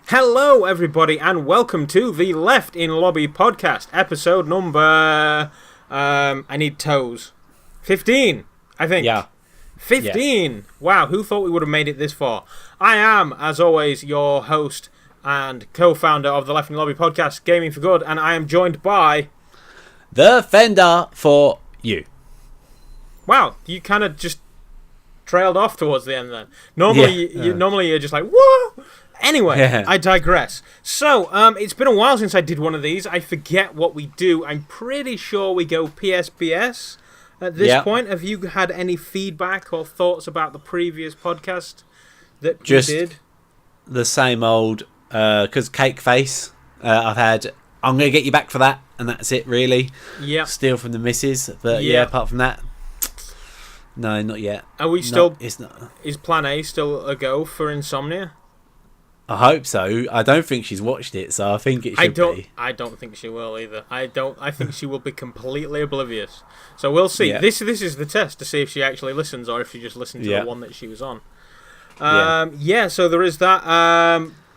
Hello, everybody, and welcome to the Lefty and Moby podcast, episode number. I need toes. 15, I think. Yeah. 15. Yeah. Wow, who thought we would have made it this far? I am, as always, your host and co-founder of the Lefty and Moby podcast, Gaming for Good, and I am joined by the Fender for you. Wow, you kind of just trailed off towards the end then. Normally, normally you're just like, whoa! Anyway, I digress. So, it's been a while since I did one of these. I forget what we do. I'm pretty sure we go PSBS at this point. Have you had any feedback or thoughts about the previous podcast that just we did? The same old, because Cake Face, I've had, I'm going to get you back for that, and that's it, really. Yeah. Steal from the missus, but apart from that, no, not yet. Are we still, it's not. Is Plan A still a go for Insomnia? I hope so. I don't think she's watched it, so I think it should be. I don't think she will either. I think she will be completely oblivious. So we'll see. Yeah. This is the test to see if she actually listens or if she just listened to the one that she was on. So there is that.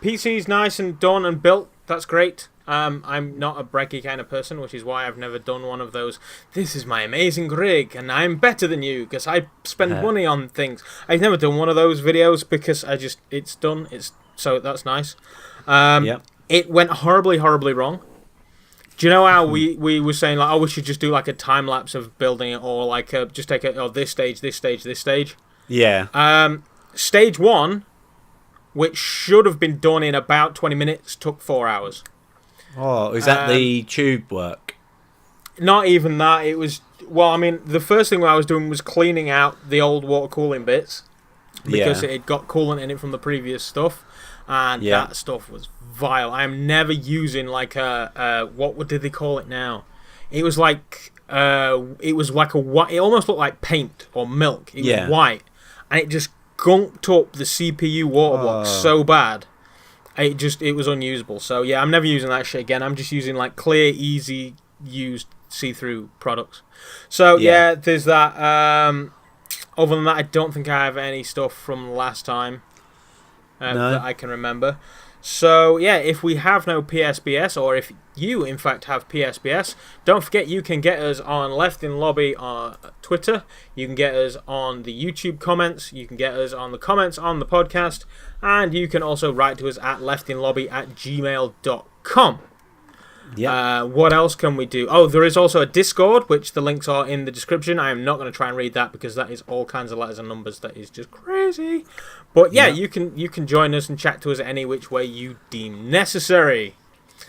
PC's nice and done and built. That's great. I'm not a braggy kind of person, which is why I've never done one of those. This is my amazing rig, and I'm better than you because I spend money on things. I've never done one of those videos because it's done. So that's nice. It went horribly, horribly wrong. Do you know how we were saying like, we should just do like a time lapse of building it, or like just take it, this stage, this stage, this stage. Yeah. Stage 1, which should have been done in about 20 minutes, took 4 hours. Oh, is that the tube work? Not even that. It was the first thing I was doing was cleaning out the old water cooling bits because it had got coolant in it from the previous stuff. And that stuff was vile. I am never using like what did they call it now? It was like it almost looked like paint or milk. It was white, and it just gunked up the CPU water block so bad. It was unusable. So I'm never using that shit again. I'm just using like clear, easy used see-through products. So there's that. Other than that, I don't think I have any stuff from last time. That I can remember. So, if we have no PSBS, or if you, in fact, have PSBS, don't forget you can get us on Lefty and Moby on Twitter. You can get us on the YouTube comments. You can get us on the comments on the podcast. And you can also write to us at leftyandlobby@gmail.com. Yeah. What else can we do? Oh, there is also a Discord, which the links are in the description. I am not going to try and read that because that is all kinds of letters and numbers. That is just crazy. But you can join us and chat to us any which way you deem necessary.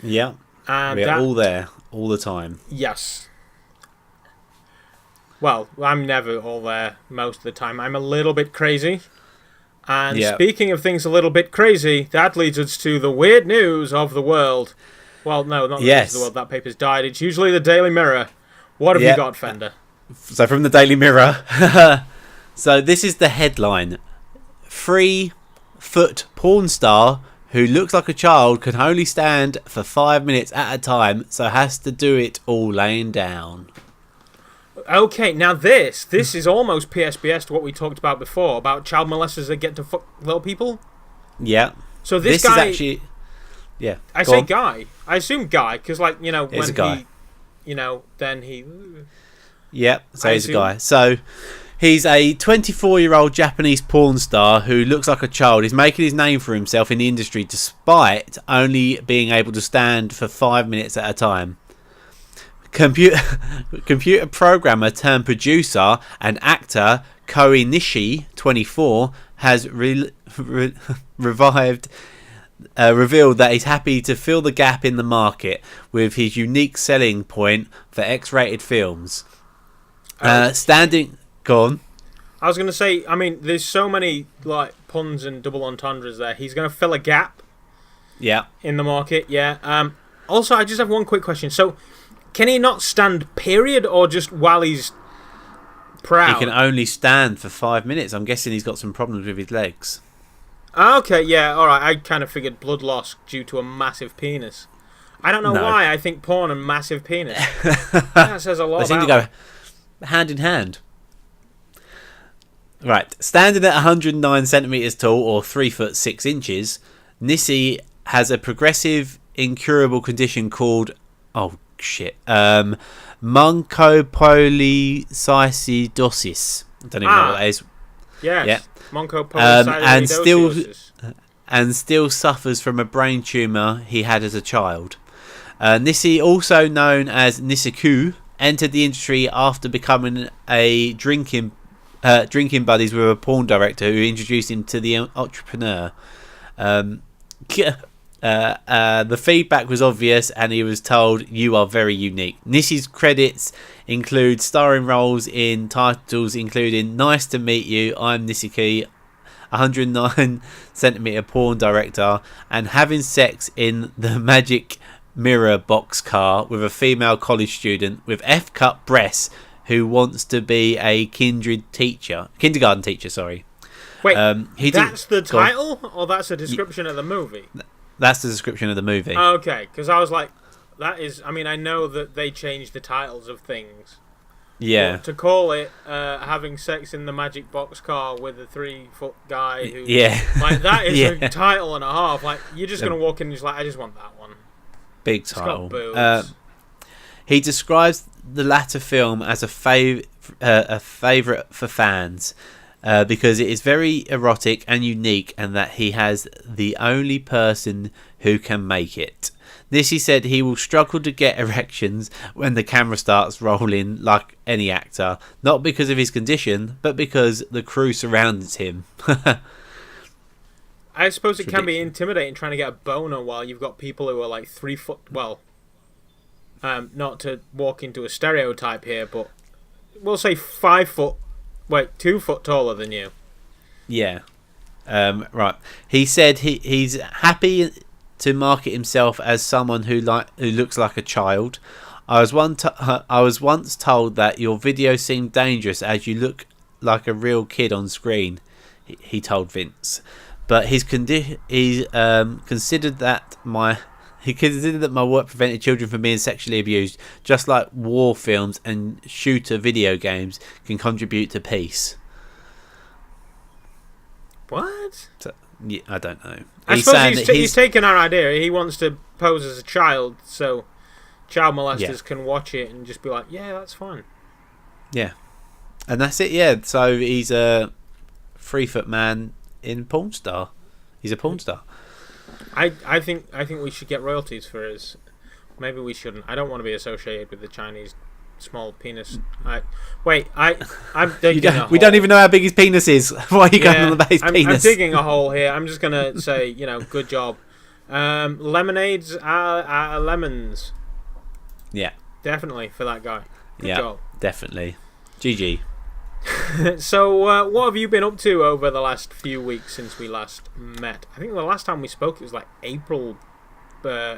Yeah. And we're all there all the time. Yes. Well, I'm never all there most of the time. I'm a little bit crazy. And speaking of things a little bit crazy, that leads us to the weird news of the world. Well, no, not the news of the world. That paper's died. It's usually the Daily Mirror. What have you got, Fender? So from the Daily Mirror. So this is the headline. 3-foot porn star who looks like a child can only stand for 5 minutes at a time, so has to do it all laying down. Okay, now this is almost PSBS to what we talked about before, about child molesters that get to fuck little people. Yeah. So this guy... is actually... Yeah. I say guy. I assume guy, because, when a guy. then he... Yeah, so he's a guy. So he's a 24-year-old Japanese porn star who looks like a child. He's making his name for himself in the industry despite only being able to stand for 5 minutes at a time. Computer programmer turned producer and actor Koi Nishi, 24, has revealed that he's happy to fill the gap in the market with his unique selling point for X-rated films. Standing... Go on. I was going to say, there's so many puns and double entendres there. He's going to fill a gap in the market, Also, I just have one quick question. So, can he not stand, period, or just while he's proud? He can only stand for 5 minutes. I'm guessing he's got some problems with his legs. Okay, alright. I kind of figured blood loss due to a massive penis. I don't know why I think porn and massive penis. That says a lot They seem about to go hand in hand. Right, standing at 109 centimetres tall or 3 foot 6 inches, Nissi has a progressive, incurable condition called mucopolysaccharidosis. I don't even know what that is. Yes. Yeah. Mucopolysaccharidosis. And still suffers from a brain tumour he had as a child. Nissi, also known as Nissiku, entered the industry after becoming a drinking buddies with a porn director who introduced him to the entrepreneur. The feedback was obvious, and he was told, "You are very unique." Nissi's credits include starring roles in titles including "Nice to Meet You," "I'm Nissiku," 109cm porn director, and having sex in the Magic Mirror boxcar with a female college student with F-cup breasts who wants to be a kindergarten teacher. Sorry. Wait, that's the title, or that's a description of the movie? That's the description of the movie. Okay, because I was like, that is. I mean, I know that they change the titles of things. Yeah. But to call it having sex in the magic box car with a 3-foot guy who, like, that is a title and a half. Like, you're just gonna walk in and just like, I just want that one. Big title. He describes the latter film as a favourite for fans because it is very erotic and unique, and that he has the only person who can make it. This, he said, he will struggle to get erections when the camera starts rolling like any actor, not because of his condition, but because the crew surrounds him. I suppose it can be intimidating trying to get a boner while you've got people who are like 3 foot. Well, not to walk into a stereotype here, but we'll say 2 foot taller than you. Yeah. Right. He said he's happy to market himself as someone who looks like a child. I was once told that your video seemed dangerous as you look like a real kid on screen. He told Vince, but he considered that my work prevented children from being sexually abused, just like war films and shooter video games can contribute to peace. What? Yeah, I don't know. I suppose he's taken our idea. He wants to pose as a child, so child molesters can watch it and just be like, yeah, that's fine. Yeah. And that's it, yeah. So he's a 3-foot man in porn star. He's a porn star. I think we should get royalties for his. Maybe we shouldn't. I don't want to be associated with the Chinese small penis. We don't even know how big his penis is. Why are you going on the base penis? I'm digging a hole here. I'm just gonna say, good job. Lemonades are lemons. Yeah, definitely for that guy. Good job. Definitely. GG. So, what have you been up to over the last few weeks since we last met? I think the last time we spoke, it was like April,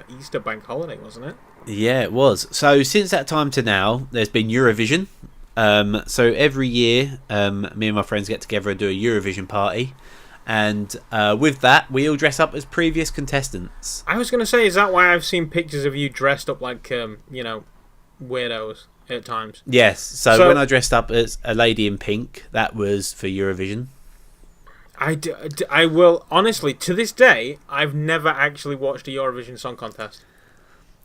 Easter bank holiday, wasn't it? Yeah, it was. So since that time to now, there's been Eurovision. So every year, me and my friends get together and do a Eurovision party. And with that, we all dress up as previous contestants. I was going to say, is that why I've seen pictures of you dressed up like, weirdos at times? Yes. So when I dressed up as a lady in pink, that was for Eurovision. I will, honestly, to this day, I've never actually watched a Eurovision Song Contest.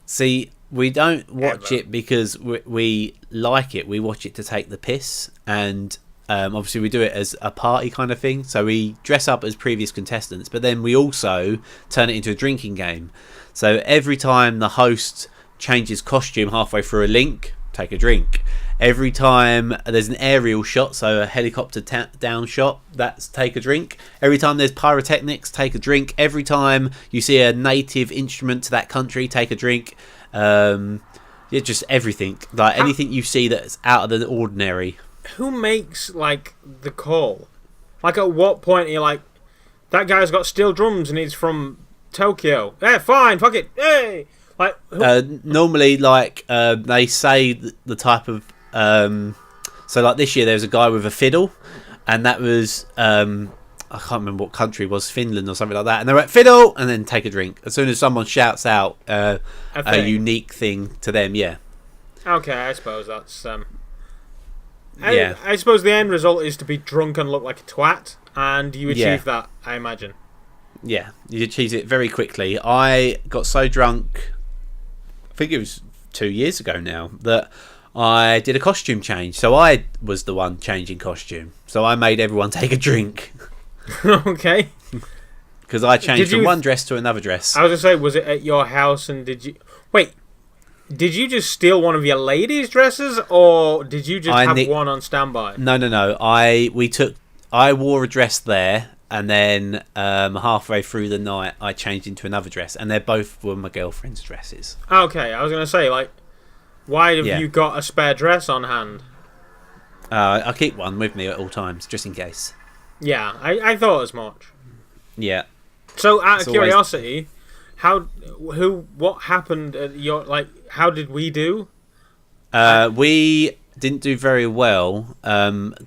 See, we don't watch it because we like it. We watch it to take the piss. And obviously we do it as a party kind of thing. So we dress up as previous contestants, but then we also turn it into a drinking game. So every time the host changes costume halfway through a link, take a drink. Every time there's an aerial shot, so a helicopter down shot, that's take a drink. Every time there's pyrotechnics, take a drink. Every time you see a native instrument to that country, take a drink. Just everything. Like anything you see that's out of the ordinary. Who makes, like, the call? Like, at what point are you like, that guy's got steel drums and he's from Tokyo. Yeah, fine, fuck it, hey! Like, normally, like, they say the type of... so, like, this year there was a guy with a fiddle, and that was... I can't remember what country it was, Finland or something like that. And they were like, fiddle! And then take a drink. As soon as someone shouts out a unique thing to them, yeah. Okay, I suppose that's... I suppose the end result is to be drunk and look like a twat, and you achieve that, I imagine. Yeah, you achieve it very quickly. I got so drunk, I think it was 2 years ago now, that I did a costume change. So I was the one changing costume. So I made everyone take a drink. Okay. Because I changed from one dress to another dress. I was going to say, was it at your house and did you... Wait, did you just steal one of your ladies' dresses or did you just have one on standby? No. I wore a dress there and then halfway through the night I changed into another dress and they both were my girlfriend's dresses. Okay, I was going to say, like, why have you got a spare dress on hand? I keep one with me at all times, just in case. Yeah, I thought as much. Yeah. So, out of curiosity, what happened at your, like, how did we do? We didn't do very well.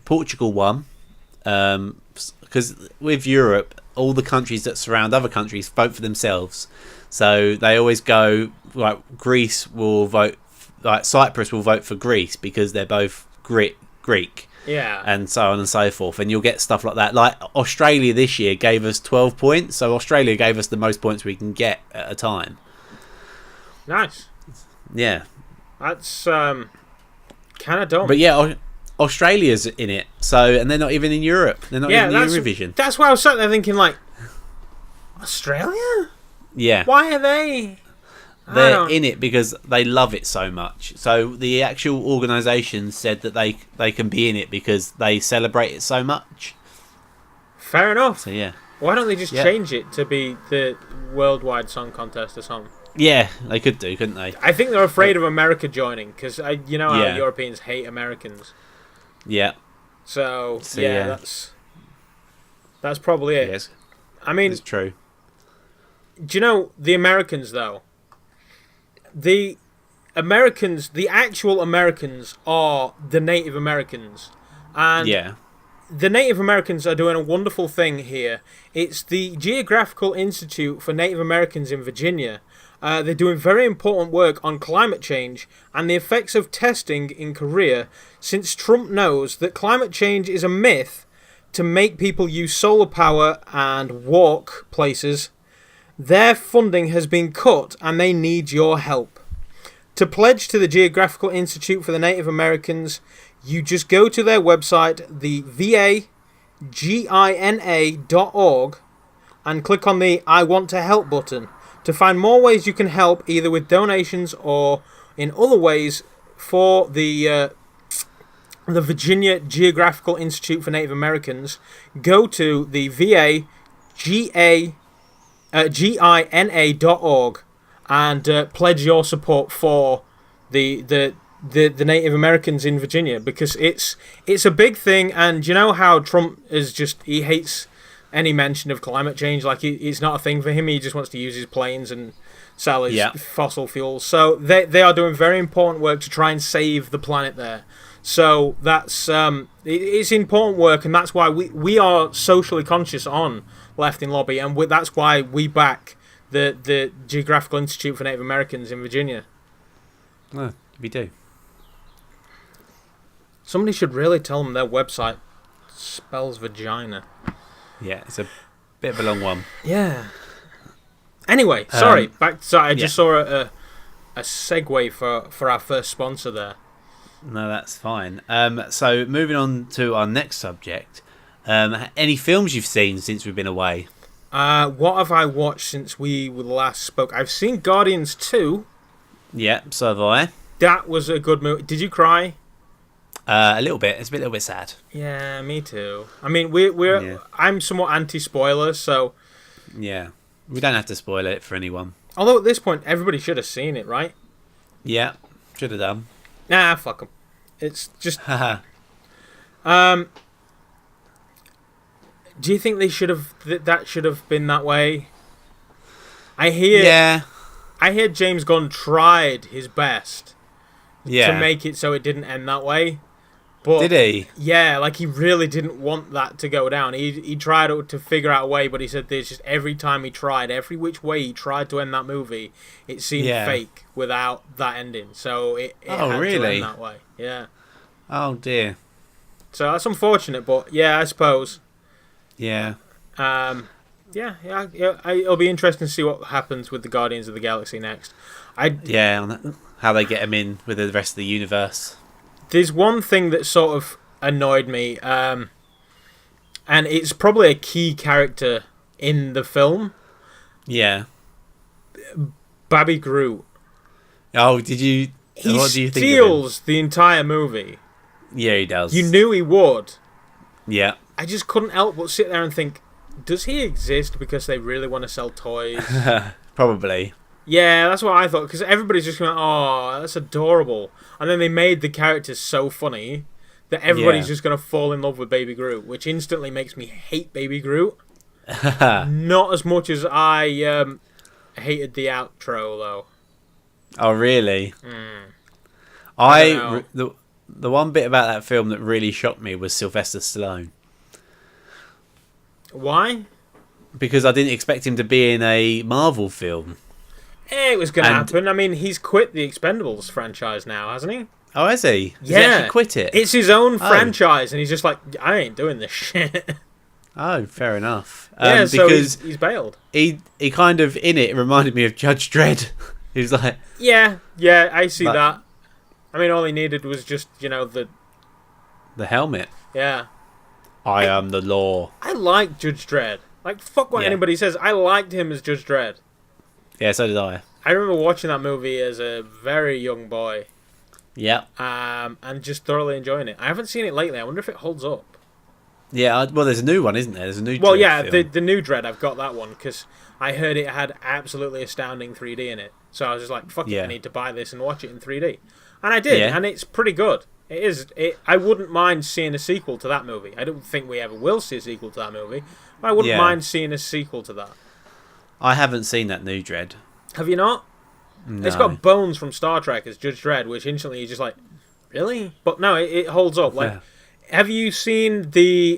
Portugal won. Because with Europe, all the countries that surround other countries vote for themselves. So they always go, like, Greece will vote, like, Cyprus will vote for Greece because they're both Greek. Yeah. And so on and so forth. And you'll get stuff like that. Like, Australia this year gave us 12 points. So Australia gave us the most points we can get at a time. Nice. Yeah. That's kind of dumb. But yeah, Australia's in it. So, and they're not even in Europe. They're not even in Eurovision. That's why I was sitting there thinking, like, Australia? Yeah. Why are they? They're in it because they love it so much. So the actual organisation said that they can be in it because they celebrate it so much. Fair enough. So yeah. Why don't they just change it to be the worldwide song contest or something? Yeah, they could do, couldn't they? I think they're afraid of America joining because you know how Europeans hate Americans. Yeah. So yeah, that's probably it. Yes. I mean, it's true. Do you know the Americans though? The Americans, the actual Americans, are the Native Americans, and the Native Americans are doing a wonderful thing here. It's the Geographical Institute for Native Americans in Virginia. They're doing very important work on climate change and the effects of testing in Korea, since Trump knows that climate change is a myth to make people use solar power and walk places. Their funding has been cut and they need your help. To pledge to the Geographical Institute for the Native Americans, you just go to their website, the vagina.org, and click on the I Want to Help button to find more ways you can help, either with donations or in other ways, for the Virginia Geographical Institute for Native Americans. Go to the GINA.org and pledge your support for the Native Americans in Virginia, because it's a big thing. And you know how Trump is he hates any mention of climate change. Like, it's not a thing for him. He just wants to use his planes and sell his fossil fuels. So they are doing very important work to try and save the planet there. So that's it's important work, and that's why we are socially conscious on Lefty and Lobby, and that's why we back the Geographical Institute for Native Americans in Virginia. Oh, we do. Somebody should really tell them their website spells vagina. Yeah, it's a bit of a long one. Yeah. Anyway, sorry. I just saw a segue for our first sponsor there. No, that's fine. So moving on to our next subject. Any films you've seen since we've been away? What have I watched since we last spoke? I've seen Guardians 2. Yeah, so have I. That was a good movie. Did you cry? A little bit. It's a little bit sad. Yeah, me too. I mean, I'm somewhat anti-spoiler, so... Yeah. We don't have to spoil it for anyone. Although at this point, everybody should have seen it, right? Yeah, should have done. Nah, fuck them. It's just... Do you think they should have... that should have been that way? I hear James Gunn tried his best to make it so it didn't end that way. But, did he? Yeah, like he really didn't want that to go down. He tried to figure out a way, but he said there's just every time he tried, every which way he tried to end that movie, it seemed fake without that ending. So it had to end that way. Yeah. Oh dear. So that's unfortunate, but yeah, I suppose. Yeah. It'll be interesting to see what happens with the Guardians of the Galaxy next. How they get them in with the rest of the universe. There's one thing that sort of annoyed me, and it's probably a key character in the film. Yeah. Baby Groot. Oh, did you... He what do you think steals the entire movie. Yeah, he does. You knew he would. Yeah. I just couldn't help but sit there and think, does he exist because they really want to sell toys? Probably. Yeah, that's what I thought, because everybody's just going, oh, that's adorable. And then they made the characters so funny that everybody's just going to fall in love with Baby Groot, which instantly makes me hate Baby Groot. Not as much as I hated the outro, though. Oh, really? The one bit about that film that really shocked me was Sylvester Stallone. Why? Because I didn't expect him to be in a Marvel film. It was going to happen. I mean, he's quit the Expendables franchise now, hasn't he? Oh, has he? Has he actually quit it? It's his own franchise, and he's just like, I ain't doing this shit. Oh, fair enough. So because he's bailed. He kind of, in it, reminded me of Judge Dredd. He was like... Yeah, I see that. I mean, all he needed was just, the helmet. Yeah. I am the law. I like Judge Dredd. Like, fuck what anybody says. I liked him as Judge Dredd. Yeah, so did I. I remember watching that movie as a very young boy. Yeah. And just thoroughly enjoying it. I haven't seen it lately. I wonder if it holds up. Yeah, well, there's a new one, isn't there? There's a new Dredd Well, yeah, film. the new Dredd, I've got that one, because I heard it had absolutely astounding 3D in it. So I was just like, fuck it, I need to buy this and watch it in 3D. And I did, and it's pretty good. It is. I wouldn't mind seeing a sequel to that movie. I don't think we ever will see a sequel to that movie, but I wouldn't mind seeing a sequel to that. I haven't seen that new Dredd. Have you not? No. It's got Bones from Star Trek as Judge Dredd, which instantly you're just like, really? But no, it holds up. Like, have you seen the,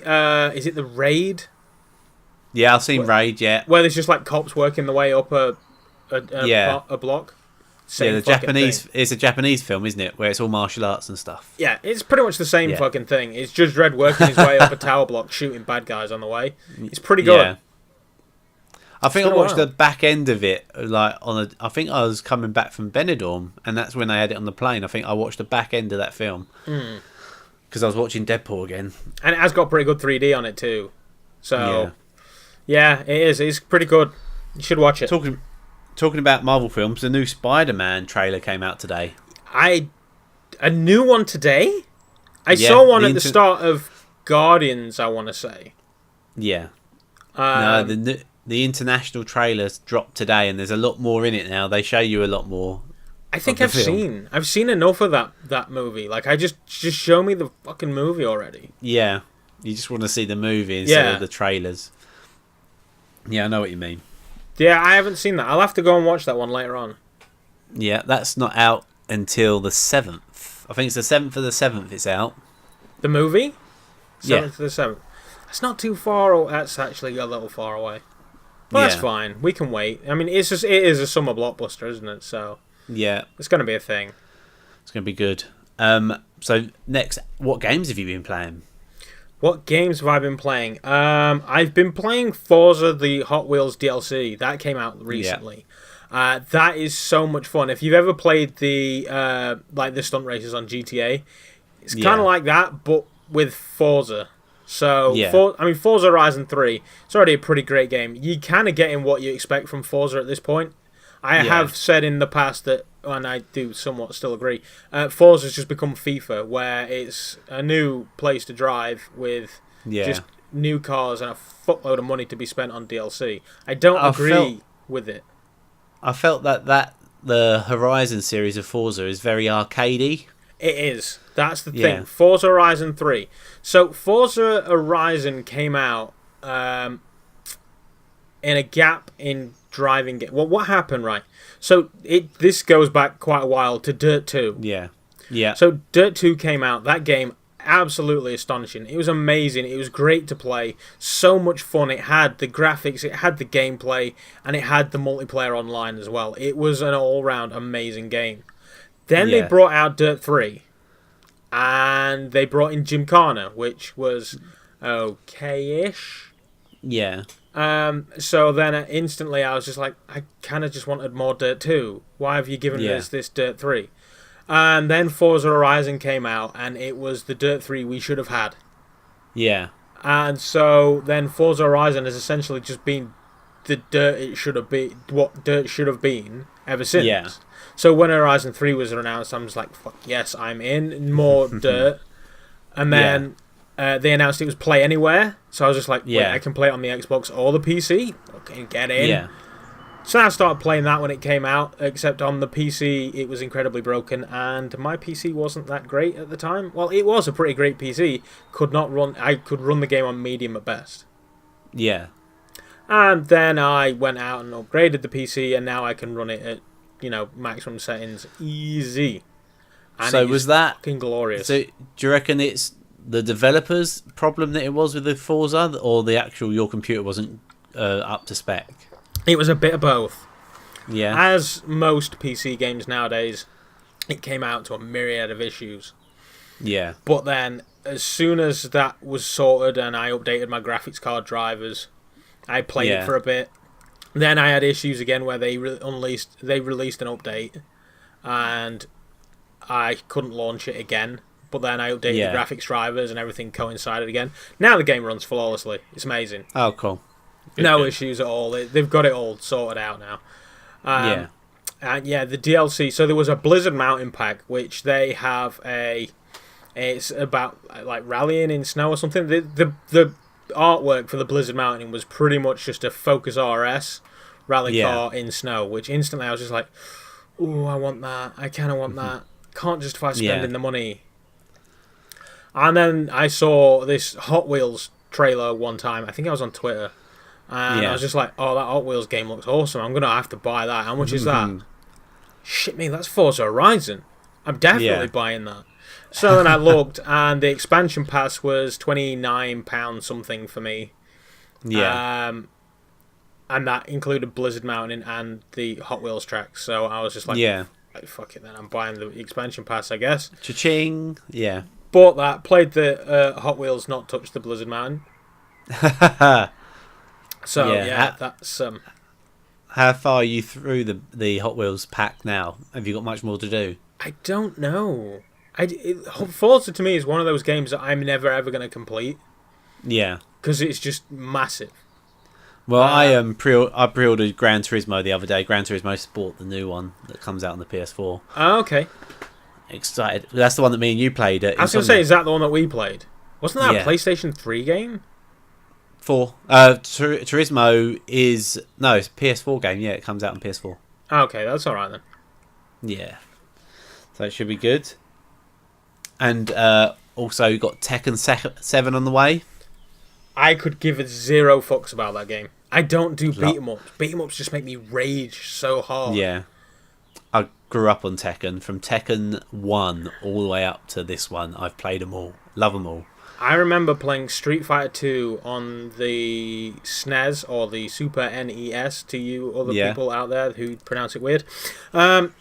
is it the Raid? Yeah, I've seen Raid, yeah. Where there's just like cops working the way up a block? Same it's a Japanese film, isn't it? Where it's all martial arts and stuff. Yeah, it's pretty much the same fucking thing. It's Judge Dredd working his way up a tower block, shooting bad guys on the way. It's pretty good. Yeah. I think I watched the back end of it, I think I was coming back from Benidorm, and that's when they had it on the plane. I think I watched the back end of that film. Because I was watching Deadpool again. And it has got pretty good 3D on it too. So, yeah, it is. It's pretty good. You should watch it. Talking about Marvel films, the new Spider-Man trailer came out today. A new one today? I saw one at the start of Guardians, I want to say. Yeah. No, the international trailers dropped today, and there's a lot more in it now. They show you a lot more. I think I've seen enough of that movie. Like, I just show me the fucking movie already. Yeah. You just want to see the movie instead of the trailers. Yeah, I know what you mean. Yeah, I haven't seen that. I'll have to go and watch that one later on. Yeah, that's not out until the 7th. I think it's the 7th of the 7th it's out. The movie? 7th of the 7th. That's not too far. That's actually a little far away. But that's fine. We can wait. I mean, it is a summer blockbuster, isn't it? So yeah, it's going to be a thing. It's going to be good. So next, what games have you been playing? What games have I been playing? I've been playing Forza, the Hot Wheels DLC. That came out recently. That is so much fun. If you've ever played the the stunt races on GTA, it's kind of like that, but with Forza. So, Forza Horizon 3, it's already a pretty great game. You kind of getting what you expect from Forza at this point. I have said in the past that, and I do somewhat still agree, Forza's just become FIFA, where it's a new place to drive with just new cars and a fuckload of money to be spent on DLC. I don't agree with it. I felt that the Horizon series of Forza is very arcadey. It is. That's the thing. Forza Horizon 3. So, Forza Horizon came out in a gap in driving game. Well, what happened, right? So, this goes back quite a while to Dirt 2. Yeah. So, Dirt 2 came out. That game, absolutely astonishing. It was amazing. It was great to play. So much fun. It had the graphics, it had the gameplay, and it had the multiplayer online as well. It was an all-round amazing game. Then they brought out Dirt 3, and they brought in Gymkhana, which was okay-ish. Yeah. So then instantly I was just like, I kind of just wanted more Dirt 2. Why have you given us this Dirt 3? And then Forza Horizon came out, and it was the Dirt 3 we should have had. Yeah. And so then Forza Horizon has essentially just been the Dirt it should have been, what Dirt should have been ever since. Yeah. So when Horizon 3 was announced, I'm just like, fuck yes, I'm in. More Dirt. And then they announced it was Play Anywhere. So I was just like, wait, I can play it on the Xbox or the PC? Okay, get in. Yeah. So I started playing that when it came out, except on the PC it was incredibly broken, and my PC wasn't that great at the time. Well, it was a pretty great PC. I could run the game on medium at best. Yeah. And then I went out and upgraded the PC, and now I can run it at, maximum settings easy. And so was that fucking glorious? So do you reckon it's the developers' problem that it was with the Forza, or the actual your computer wasn't up to spec? It was a bit of both. Yeah. As most PC games nowadays, it came out to a myriad of issues. Yeah. But then, as soon as that was sorted and I updated my graphics card drivers, I played it for a bit. Then I had issues again where they released an update, and I couldn't launch it again. But then I updated the graphics drivers and everything coincided again. Now the game runs flawlessly. It's amazing. Oh, cool. No issues at all. They've got it all sorted out now. And the DLC. So there was a Blizzard Mountain pack, which they have it's about like rallying in snow or something. The artwork for the Blizzard Mountain was pretty much just a Focus RS rally car in snow, which instantly I was just like, ooh, I want that. I kind of want that. Can't justify spending the money. And then I saw this Hot Wheels trailer one time. I think I was on Twitter. And I was just like, oh, that Hot Wheels game looks awesome. I'm going to have to buy that. How much is that? Shit me, that's Forza Horizon. I'm definitely buying that. So then I looked, and the expansion pass was £29 something for me. Yeah. And that included Blizzard Mountain and the Hot Wheels tracks. So I was just like, fuck it then. I'm buying the expansion pass, I guess. Cha-ching. Yeah. Bought that, played the Hot Wheels, not touched the Blizzard Mountain. So that's How far are you through the Hot Wheels pack now? Have you got much more to do? I don't know. Forza to me is one of those games that I'm never ever going to complete. Yeah, because it's just massive. Well, I pre-ordered Gran Turismo the other day. Gran Turismo Sport, the new one that comes out on the PS4. Oh, okay. Excited. That's the one that me and you played. I was going to say, is that the one that we played? Wasn't that a PlayStation 3 game? 4. Turismo is... No, it's a PS4 game. Yeah, it comes out on PS4. Okay, that's alright then. Yeah. So it should be good. And also you got Tekken 7 on the way. I could give it zero fucks about that game. I don't do beat-em-ups. Beat-em-ups just make me rage so hard. Yeah. I grew up on Tekken. From Tekken 1 all the way up to this one, I've played them all. Love them all. I remember playing Street Fighter 2 on the SNES, or the Super NES, to you other people out there who pronounce it weird, and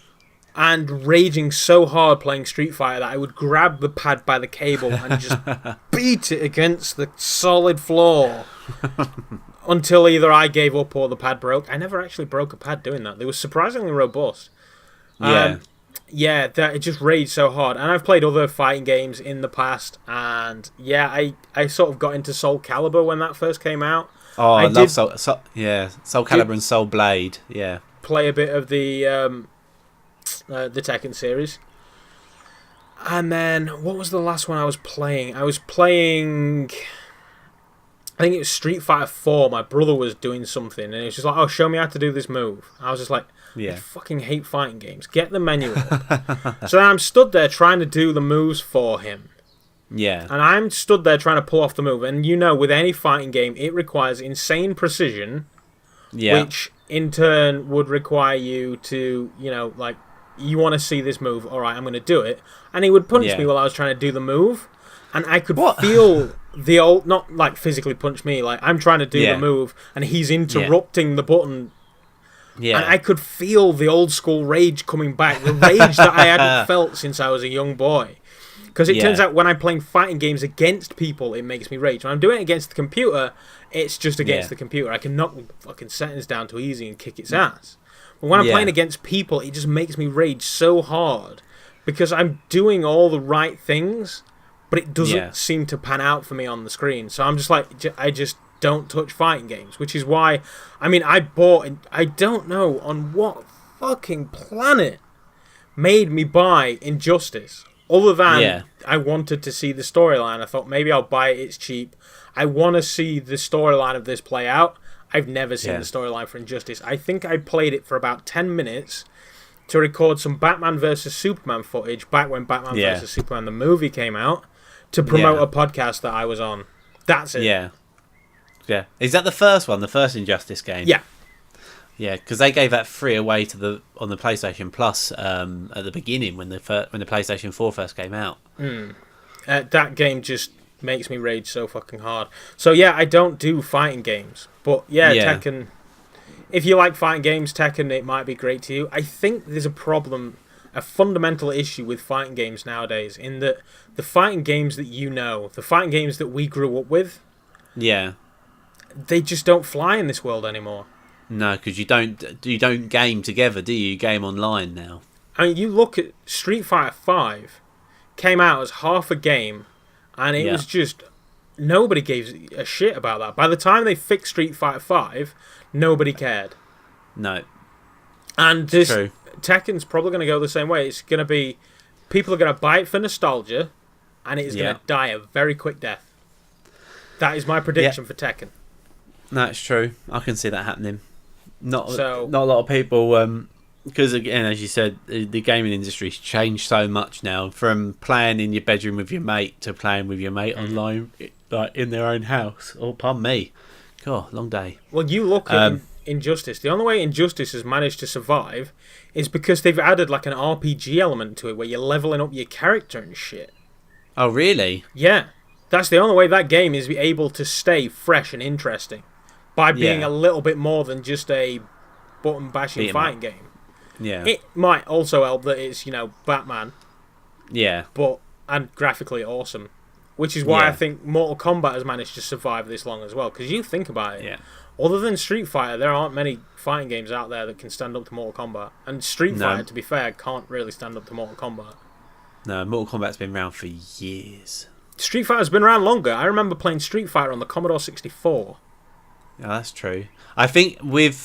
raging so hard playing Street Fighter that I would grab the pad by the cable and just beat it against the solid floor until either I gave up or the pad broke. I never actually broke a pad doing that. They were surprisingly robust. It just raged so hard. And I've played other fighting games in the past, and I sort of got into Soul Calibur when that first came out. Oh, I love Soul Calibur and Soul Blade. Yeah, play a bit of the Tekken series. And then what was the last one I was playing? I think it was Street Fighter 4. My brother was doing something, and he was just like, "Oh, show me how to do this move." I was just like, I fucking hate fighting games. Get the menu up. So I'm stood there trying to do the moves for him. Yeah. And I'm stood there trying to pull off the move. And with any fighting game, it requires insane precision, which in turn would require you to, you want to see this move. All right, I'm going to do it. And he would punch me while I was trying to do the move. And I could feel the old, not like physically punch me, like I'm trying to do the move and he's interrupting the button. Yeah. And I could feel the old school rage coming back, the rage that I hadn't felt since I was a young boy. Because it turns out when I'm playing fighting games against people, it makes me rage. When I'm doing it against the computer, it's just against the computer. I can knock the fucking settings down to easy and kick its ass. But when I'm playing against people, it just makes me rage so hard because I'm doing all the right things, but it doesn't seem to pan out for me on the screen. So I'm just like, I just don't touch fighting games, which is why, I mean, I don't know on what fucking planet made me buy Injustice. Other than I wanted to see the storyline. I thought maybe I'll buy it, it's cheap. I want to see the storyline of this play out. I've never seen the storyline for Injustice. I think I played it for about 10 minutes to record some Batman vs. Superman footage back when Batman vs. Superman the movie came out to promote a podcast that I was on. That's it. Yeah. Yeah. Is that the first one, the first Injustice game? Yeah. Yeah, because they gave that free away on the PlayStation Plus at the beginning when the PlayStation 4 first came out. That game just makes me rage so fucking hard. So yeah, I don't do fighting games, but Tekken. If you like fighting games, Tekken, it might be great to you. I think there's a fundamental issue with fighting games nowadays, in that the fighting games that the fighting games that we grew up with, they just don't fly in this world anymore. No, because you don't game together, do you? You game online now. I mean, you look at Street Fighter 5, came out as half a game, and it was just nobody gave a shit about that. By the time they fixed Street Fighter 5, nobody cared. No, and Tekken's probably going to go the same way. It's going to be people are going to buy it for nostalgia, and it is going to die a very quick death. That is my prediction for Tekken. That's true. I can see that happening. Not a lot of people, because again, as you said, the gaming industry's changed so much now. From playing in your bedroom with your mate to playing with your mate online, like in their own house. Oh, pardon me. God, long day. Well, you look at Injustice. The only way Injustice has managed to survive is because they've added like an RPG element to it, where you're leveling up your character and shit. Oh, really? Yeah, that's the only way that game is able to stay fresh and interesting. By being a little bit more than just a button-bashing fighting game. Yeah. It might also help that it's, Batman. Yeah. And graphically awesome. Which is why I think Mortal Kombat has managed to survive this long as well. Because you think about it. Yeah. Other than Street Fighter, there aren't many fighting games out there that can stand up to Mortal Kombat. And Street Fighter, to be fair, can't really stand up to Mortal Kombat. No, Mortal Kombat's been around for years. Street Fighter's been around longer. I remember playing Street Fighter on the Commodore 64. Yeah, that's true. I think with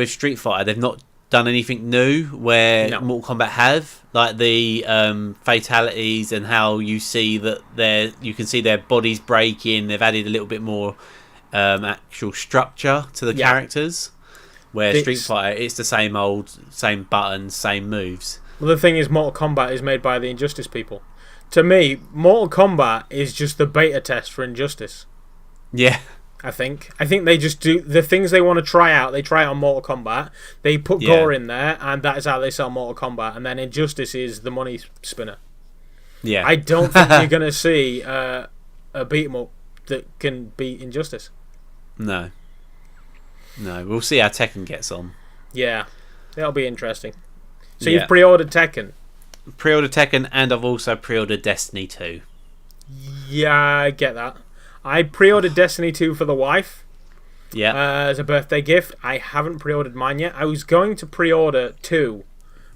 Street Fighter, they've not done anything new where Mortal Kombat have, like the fatalities and how you see that you can see their bodies breaking. They've added a little bit more actual structure to the characters. Where Street Fighter, it's the same buttons, same moves. Well, the thing is, Mortal Kombat is made by the Injustice people. To me, Mortal Kombat is just the beta test for Injustice. Yeah. I think they just do the things they want to try out. They try it on Mortal Kombat. They put gore in there, and that is how they sell Mortal Kombat. And then Injustice is the money spinner. Yeah. I don't think you're going to see a beat 'em up that can beat Injustice. No. We'll see how Tekken gets on. Yeah, that'll be interesting. So you've pre-ordered Tekken? Pre-ordered Tekken, and I've also pre-ordered Destiny 2. Yeah, I get that. I pre-ordered Destiny 2 for the wife. Yeah. As a birthday gift. I haven't pre-ordered mine yet. I was going to pre-order 2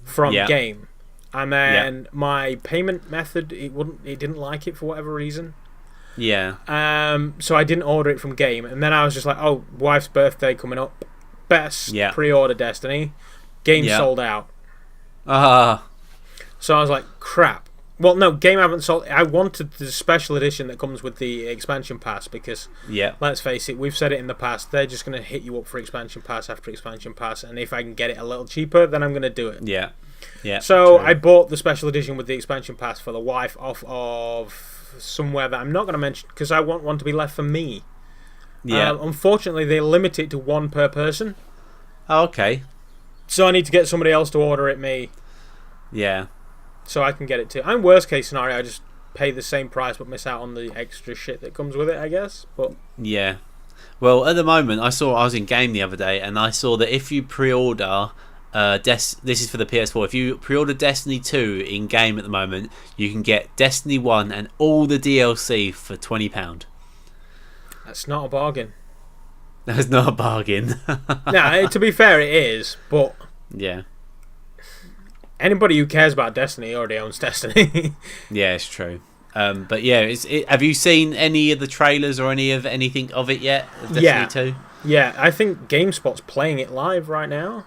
from Game, and then my payment method it didn't like it for whatever reason. Yeah. So I didn't order it from Game, and then I was just like, oh, wife's birthday coming up. Best pre-order Destiny. Game sold out. So I was like, crap. Well, no, Game haven't sold. I wanted the special edition that comes with the expansion pass because, let's face it, we've said it in the past, they're just going to hit you up for expansion pass after expansion pass, and if I can get it a little cheaper, then I'm going to do it. Yeah. So true. I bought the special edition with the expansion pass for the wife off of somewhere that I'm not going to mention because I want one to be left for me. Yeah. Unfortunately, they limit it to 1 per person. Oh, okay. So I need to get somebody else to order it me. Yeah. So I can get it too. And worst case scenario, I just pay the same price but miss out on the extra shit that comes with it, I guess. But yeah. Well, at the moment, I was in Game the other day, and I saw that if you pre-order This is for the PS4. If you pre-order Destiny 2 in game at the moment, you can get Destiny 1 and all the DLC for £20. That's not a bargain. That's not a bargain. No, to be fair, it is, but yeah, anybody who cares about Destiny already owns Destiny. Yeah, it's true. But yeah, have you seen any of the trailers or anything of it yet? Destiny 2? Yeah, I think GameSpot's playing it live right now.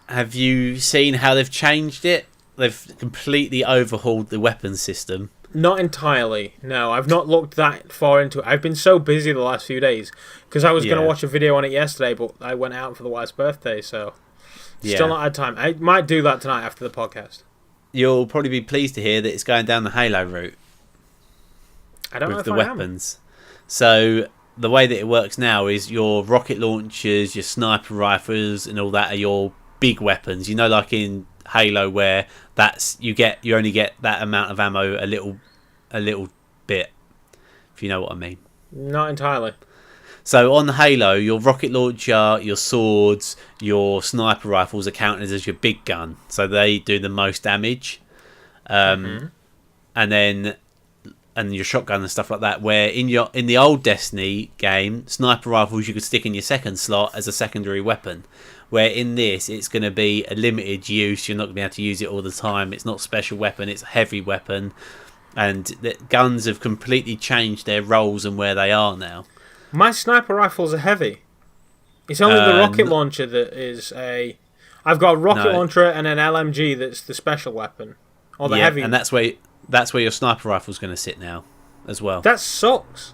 Have you seen how they've changed it? They've completely overhauled the weapon system. Not entirely. No, I've not looked that far into it. I've been so busy the last few days because I was going to watch a video on it yesterday, but I went out for the wife's birthday, so still not had time. I might do that tonight after the podcast. You'll probably be pleased to hear that it's going down the Halo route. I don't know if the I weapons. So the way that it works now is your rocket launchers, your sniper rifles, and all that are your big weapons. You know, like in Halo, where you only get that amount of ammo a little bit, if you know what I mean. Not entirely. So on Halo, your rocket launcher, your swords, your sniper rifles are counted as your big gun, so they do the most damage. And your shotgun and stuff like that. Where in the old Destiny game, sniper rifles you could stick in your second slot as a secondary weapon. Where in this, it's going to be a limited use. You're not going to be able to use it all the time. It's not a special weapon. It's a heavy weapon. And the guns have completely changed their roles and where they are now. My sniper rifles are heavy. It's only the rocket launcher that is a... I've got a rocket launcher and an LMG that's the special weapon. Or the heavy... and that's where your sniper rifle's going to sit now as well. That sucks.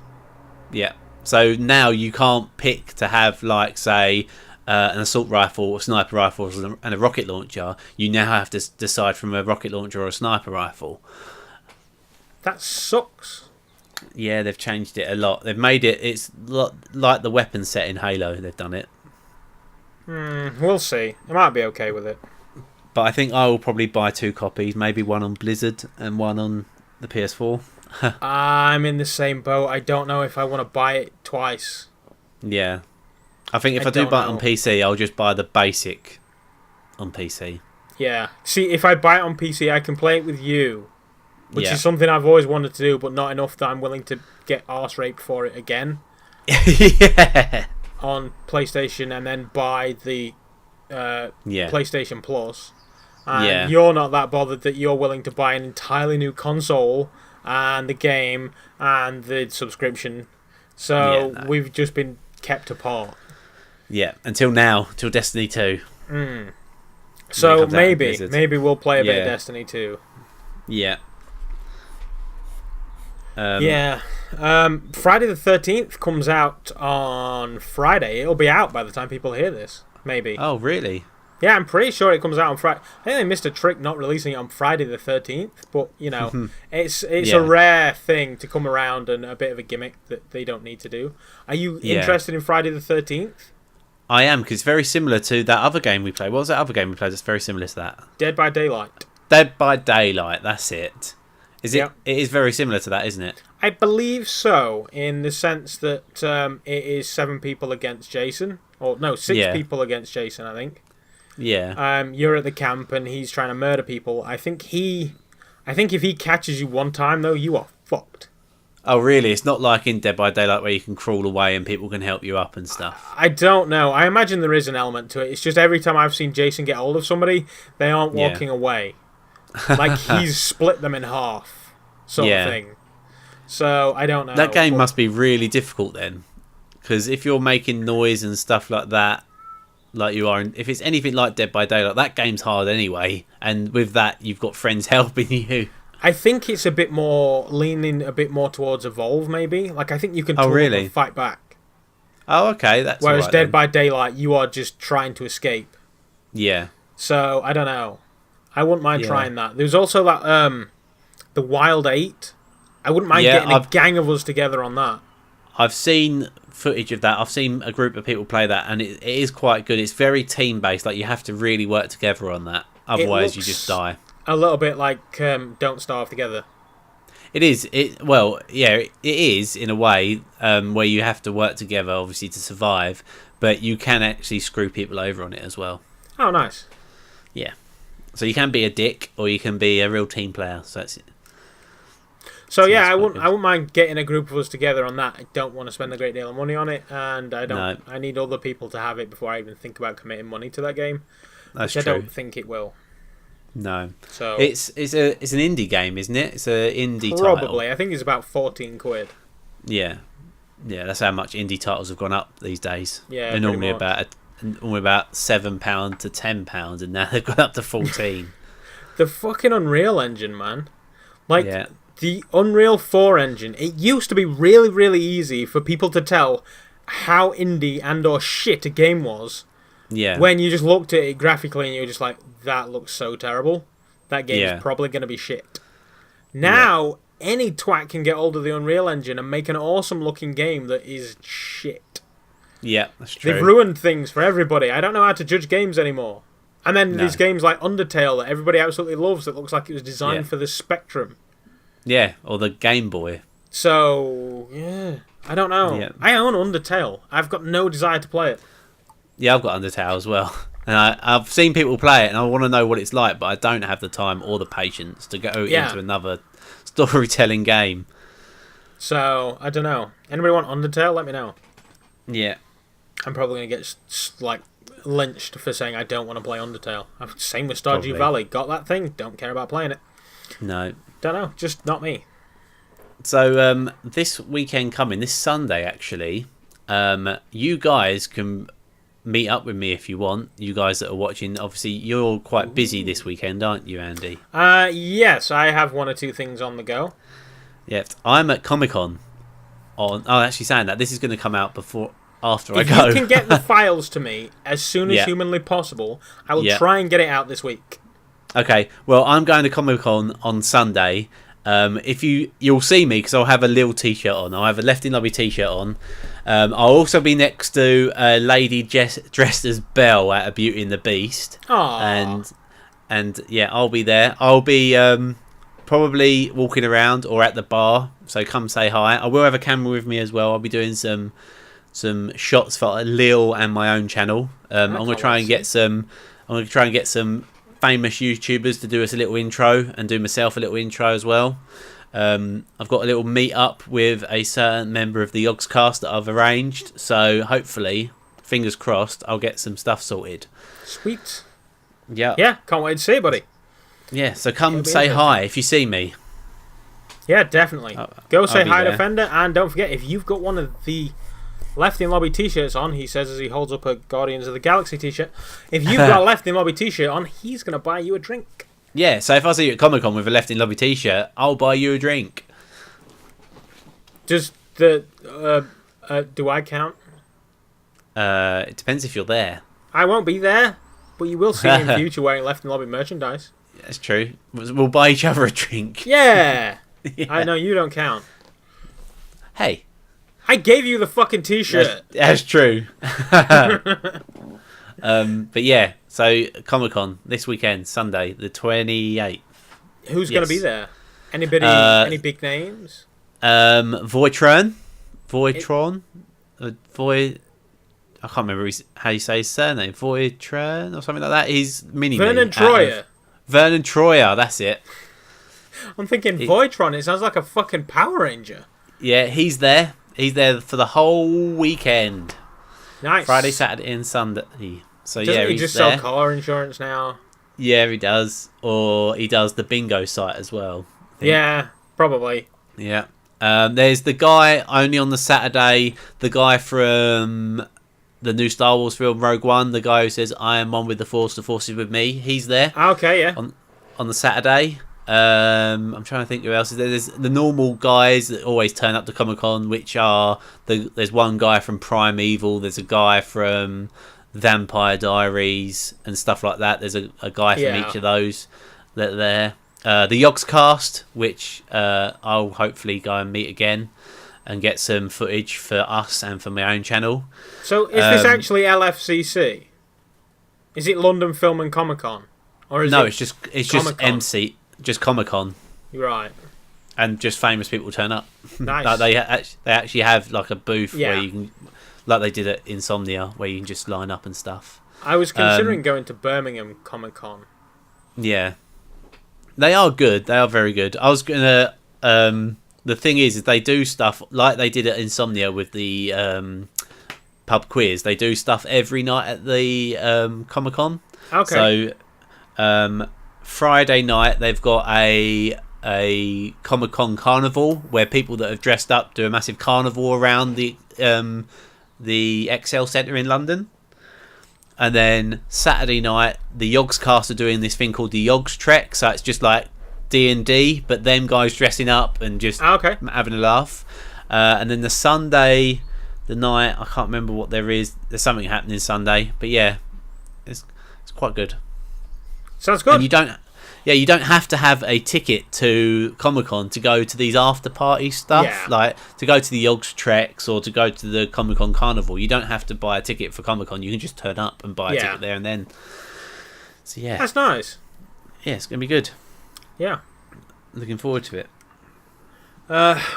Yeah. So now you can't pick to have, like, say... an assault rifle, a sniper rifle, and a rocket launcher. You now have to decide from a rocket launcher or a sniper rifle. That sucks. Yeah, they've changed it a lot. They've made it's like the weapon set in Halo. They've done it. We'll see. I might be okay with it. But I think I will probably buy 2 copies, maybe one on Blizzard and one on the PS4. I'm in the same boat. I don't know if I want to buy it twice. Yeah. I think if I do buy it on PC, I'll just buy the basic on PC. Yeah. See, if I buy it on PC, I can play it with you, which is something I've always wanted to do, but not enough that I'm willing to get arse raped for it again. Yeah. On PlayStation, and then buy the PlayStation Plus. And you're not that bothered that you're willing to buy an entirely new console and the game and the subscription. So we've just been kept apart. Yeah, until now, till Destiny 2. So maybe we'll play a bit of Destiny 2. Yeah. Friday the 13th comes out on Friday. It'll be out by the time people hear this, maybe. Oh, really? Yeah, I'm pretty sure it comes out on Friday. I think they missed a trick not releasing it on Friday the 13th, but, you know, it's a rare thing to come around and a bit of a gimmick that they don't need to do. Are you interested in Friday the 13th? I am, because it's very similar to that other game we played. What was that other game we played that's very similar to that? Dead by Daylight. Dead by Daylight, that's it. Is it? Yep. It is very similar to that, isn't it? I believe so, in the sense that it is 7 people against Jason. Or, no, 6 people against Jason, I think. Yeah. You're at the camp and he's trying to murder people. I think if he catches you one time, though, you are fucked. Oh, really? It's not like in Dead by Daylight where you can crawl away and people can help you up and stuff. I don't know. I imagine there is an element to it. It's just every time I've seen Jason get hold of somebody, they aren't walking away. Like he's split them in half, sort of thing. So, I don't know. That game must be really difficult then. Because if you're making noise and stuff like that, like you are, if it's anything like Dead by Daylight, that game's hard anyway. And with that, you've got friends helping you. I think it's leaning a bit more towards Evolve, maybe. Like, I think you can really fight back. Oh, okay. That's Whereas Dead by Daylight, you are just trying to escape. Yeah. So, I don't know. I wouldn't mind trying that. There's also that, the Wild 8. I wouldn't mind getting a gang of us together on that. I've seen footage of that. I've seen a group of people play that, and it is quite good. It's very team-based. Like, you have to really work together on that. Otherwise, you just die. A little bit like Don't Starve Together. It is. It is in a way where you have to work together, obviously, to survive. But you can actually screw people over on it as well. Oh, nice. Yeah. So you can be a dick, or you can be a real team player. So that's it. So yeah, I wouldn't mind getting a group of us together on that. I don't want to spend a great deal of money on it, and I don't. No. I need other people to have it before I even think about committing money to that game. That's which true. I don't think it will. No. So it's an indie game, isn't it? It's an indie title. Probably. I think it's about £14. Yeah. Yeah, that's how much indie titles have gone up these days. Yeah, they're normally about £7 to £10, and now they've gone up to 14. The fucking Unreal Engine, man. Like, the Unreal 4 engine, it used to be really, really easy for people to tell how indie and or shit a game was. Yeah. When you just looked at it graphically and you were just like, that looks so terrible. That game is probably going to be shit. Now, any twat can get hold of the Unreal Engine and make an awesome looking game that is shit. Yeah, that's true. They've ruined things for everybody. I don't know how to judge games anymore. And then these games like Undertale that everybody absolutely loves that looks like it was designed for the Spectrum. Yeah, or the Game Boy. So, yeah, I don't know. Yeah. I own Undertale. I've got no desire to play it. Yeah, I've got Undertale as well. And I've seen people play it, and I want to know what it's like, but I don't have the time or the patience to go into another storytelling game. So, I don't know. Anybody want Undertale? Let me know. Yeah. I'm probably going to get, like, lynched for saying I don't want to play Undertale. Same with Stardew Valley. Got that thing. Don't care about playing it. No. Don't know. Just not me. So, this weekend coming, this Sunday, actually, you guys can meet up with me if you want. You guys that are watching, obviously, you're quite busy this weekend, aren't you, Andy? Yes, I have one or two things on the go. Yeah, I'm at Comic-Con. Actually saying that, this is going to come out after I go. If you can get the files to me as soon as humanly possible, I will try and get it out this week. Okay, well, I'm going to Comic-Con on Sunday. If you'll see me because I'll have a Lil t-shirt on. I'll have a Lefty and Moby t-shirt on. I'll also be next to a lady dressed as Belle at a Beauty and the Beast. Aww. And yeah, I'll be there. I'll be probably walking around or at the bar. So come say hi. I will have a camera with me as well. I'll be doing some shots for Lil and my own channel. I'm gonna try and get some famous YouTubers to do us a little intro and do myself a little intro as well. I've got a little meet up with a certain member of the Yogscast that I've arranged, so hopefully, fingers crossed, I'll get some stuff sorted. Sweet. Yeah. Yeah, can't wait to see you, buddy. Yeah, so come say hi if you see me. Yeah, definitely. Go say hi to Fender, and don't forget, if you've got one of the Lefty and Moby t-shirts on, he says as he holds up a Guardians of the Galaxy t-shirt. If you've got a Lefty and Moby t-shirt on, he's going to buy you a drink. Yeah, so if I see you at Comic-Con with a Lefty and Moby t-shirt, I'll buy you a drink. Just do I count? It depends if you're there. I won't be there, but you will see me in the future wearing Lefty and Moby merchandise. That's true. We'll buy each other a drink. Yeah. I know you don't count. Hey. I gave you the fucking t-shirt. That's true. But yeah, so Comic-Con this weekend, Sunday, the 28th. Who's going to be there? Anybody? Any big names? Voitron. I can't remember how you say his surname. Voitron or something like that. He's mini. Vernon Troyer. Vernon Troyer, that's it. I'm thinking Voitron. It sounds like a fucking Power Ranger. Yeah, he's there. He's there for the whole weekend. Nice. Friday, Saturday, and Sunday. So Doesn't he he's just there. sell car insurance now? Yeah, he does. Or he does the bingo site as well. Yeah, probably. Yeah. There's the guy only on the Saturday. The guy from the new Star Wars film Rogue One. The guy who says, "I am one with the Force. The Force is with me." He's there. Okay, yeah. On the Saturday. I'm trying to think who else is there. There's the normal guys that always turn up to Comic-Con, which are there's one guy from Primeval, there's a guy from Vampire Diaries and stuff like that. There's a guy from each of those that are there. The Yogscast, which I'll hopefully go and meet again and get some footage for us and for my own channel. So is this actually LFCC? Is it London Film and Comic-Con? Or is it's just MC. Just Comic-Con, right? And just famous people turn up. Nice. Like they actually have like a booth where you can, like they did at Insomnia, where you can just line up and stuff. I was considering going to Birmingham Comic Con. Yeah. They are good. They are very good. I was gonna. The thing is they do stuff like they did at Insomnia with the pub quiz. They do stuff every night at the Comic Con. Okay. So Friday night they've got a Comic Con carnival where people that have dressed up do a massive carnival around the XL Centre in London. And then Saturday night, the Yogscast are doing this thing called the Yogs Trek. So it's just like D&D, but them guys dressing up and just having a laugh. And then the Sunday, the night, I can't remember what there is. There's something happening Sunday, but yeah, it's quite good. Sounds good. And you don't have to have a ticket to Comic-Con to go to these after-party stuff. Yeah. Like, to go to the Yogs Treks or to go to the Comic-Con Carnival. You don't have to buy a ticket for Comic-Con. You can just turn up and buy a ticket there and then. So, yeah. That's nice. Yeah, it's going to be good. Yeah. Looking forward to it.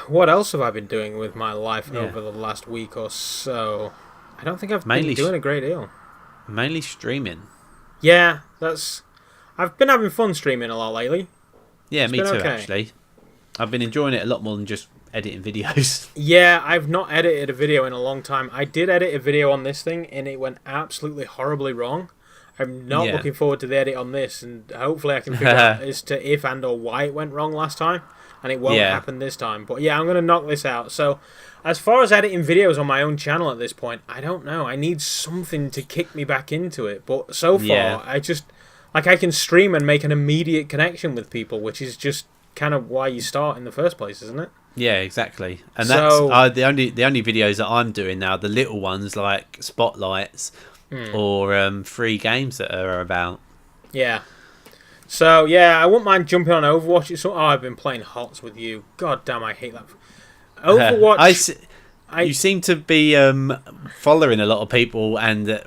What else have I been doing with my life over the last week or so? I don't think I've been doing a great deal. Mainly streaming. Yeah, I've been having fun streaming a lot lately. Yeah, me too, actually. I've been enjoying it a lot more than just editing videos. Yeah, I've not edited a video in a long time. I did edit a video on this thing, and it went absolutely horribly wrong. I'm not looking forward to the edit on this, and hopefully I can figure out as to if and or why it went wrong last time, and it won't happen this time. But yeah, I'm going to knock this out. So, as far as editing videos on my own channel at this point, I don't know. I need something to kick me back into it. But so far, I just... Like, I can stream and make an immediate connection with people, which is just kind of why you start in the first place, isn't it? Yeah, exactly. And that's the only videos that I'm doing now, the little ones like spotlights or free games that are about. Yeah. So, yeah, I wouldn't mind jumping on Overwatch. I've been playing HOTS with you. God damn, I hate that. Overwatch... You seem to be following a lot of people and...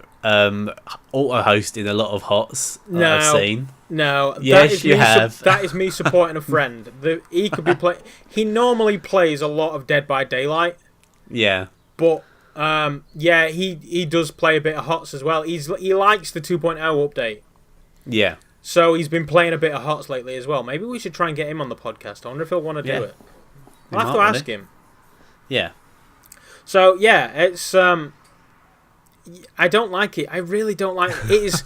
auto-hosting a lot of HOTS I've seen. No, yes, you have. That is me supporting a friend. He could be He normally plays a lot of Dead by Daylight. Yeah, but he does play a bit of HOTS as well. He likes the 2.0 update. Yeah. So he's been playing a bit of HOTS lately as well. Maybe we should try and get him on the podcast. I wonder if he'll want to do it. I'll have to ask him. Yeah. So yeah, it's I don't like it. I really don't like it. It is.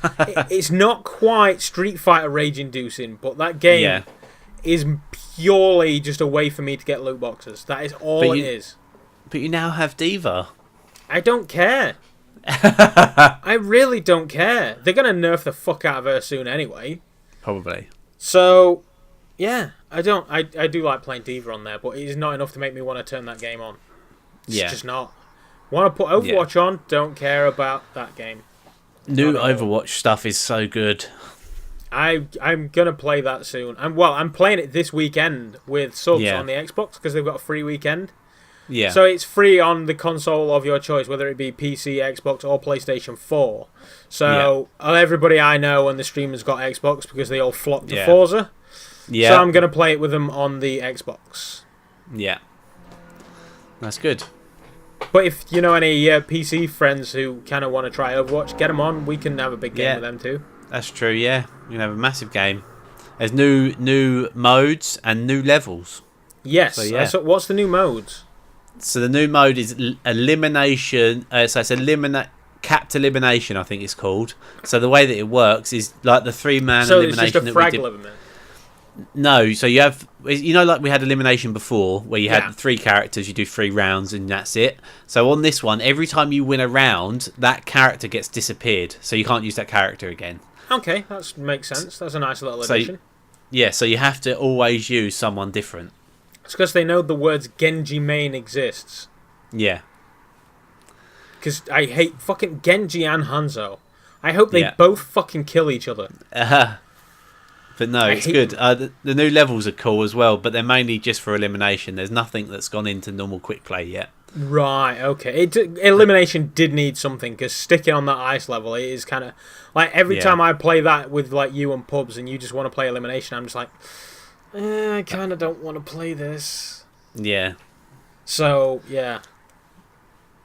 It's not quite Street Fighter rage inducing, but that game is purely just a way for me to get loot boxes. That is all it is. But you now have Diva. I don't care. I really don't care. They're gonna nerf the fuck out of her soon anyway. Probably. So, yeah, I don't. I do like playing Diva on there, but it is not enough to make me want to turn that game on. It's just not. Want to put Overwatch on? Don't care about that game. New Overwatch stuff is so good. I'm gonna play that soon. I'm playing it this weekend with subs on the Xbox because they've got a free weekend. Yeah. So it's free on the console of your choice, whether it be PC, Xbox, or PlayStation 4. So everybody I know and the streamers got Xbox because they all flocked to Forza. Yeah. So I'm gonna play it with them on the Xbox. Yeah. That's good. But if you know any PC friends who kind of want to try Overwatch, get them on. We can have a big game with them too. That's true, yeah. We can have a massive game. There's new modes and new levels. Yes. So what's the new modes? So the new mode is elimination. So it's capped elimination, I think it's called. So the way that it works is like the 3-man elimination. So it's just a frag elimination. No, so you have, like we had elimination before, where you had 3 characters, you do 3 rounds, and that's it. So on this one, every time you win a round, that character gets disappeared, so you can't use that character again. Okay, that makes sense. That's a nice little addition. So you have to always use someone different. It's because they know the words Genji main exists. Yeah. Because I hate fucking Genji and Hanzo. I hope they both fucking kill each other. But no, it's good. The new levels are cool as well, but they're mainly just for elimination. There's nothing that's gone into normal quick play yet. Right, okay. Elimination did need something, because sticking on that ice level, it is kind of... Like, every time I play that with like you and pubs, and you just want to play elimination, I'm just like, I kind of don't want to play this. Yeah. So, yeah.